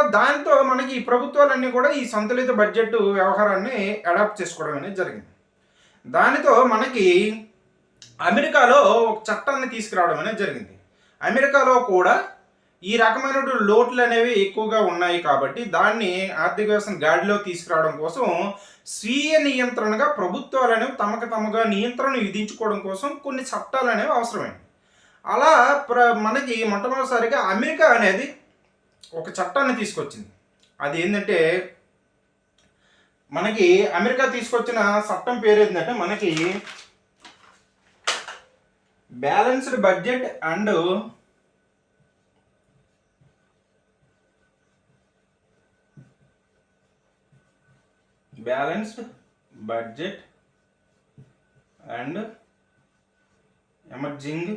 దాంతో మనకి ఈ ప్రభుత్వాలన్నీ కూడా ఈ సంతులిత బడ్జెట్ వ్యవహారాన్ని అడాప్ట్ చేసుకోవడం అనేది జరిగింది. దానితో మనకి అమెరికాలో ఒక చట్టాన్ని తీసుకురావడం అనేది జరిగింది. అమెరికాలో కూడా ఈ రకమైనటువంటి లోట్లు అనేవి ఎక్కువగా ఉన్నాయి కాబట్టి దాన్ని ఆర్థిక వ్యవస్థను గాడిలో తీసుకురావడం కోసం స్వీయ నియంత్రణగా ప్రభుత్వాలు అనేవి తమగా నియంత్రణ విధించుకోవడం కోసం కొన్ని చట్టాలు అనేవి అవసరమైంది. అలా మనకి మొట్టమొదటిసారిగా అమెరికా అనేది ఒక చట్టాన్ని తీసుకొచ్చింది. అది ఏంటంటే మనకి అమెరికా తీసుకొచ్చిన చట్టం పేరు ఏంటంటే మనకి బ్యాలెన్స్డ్ బడ్జెట్ అండ్ ఎమర్జింగ్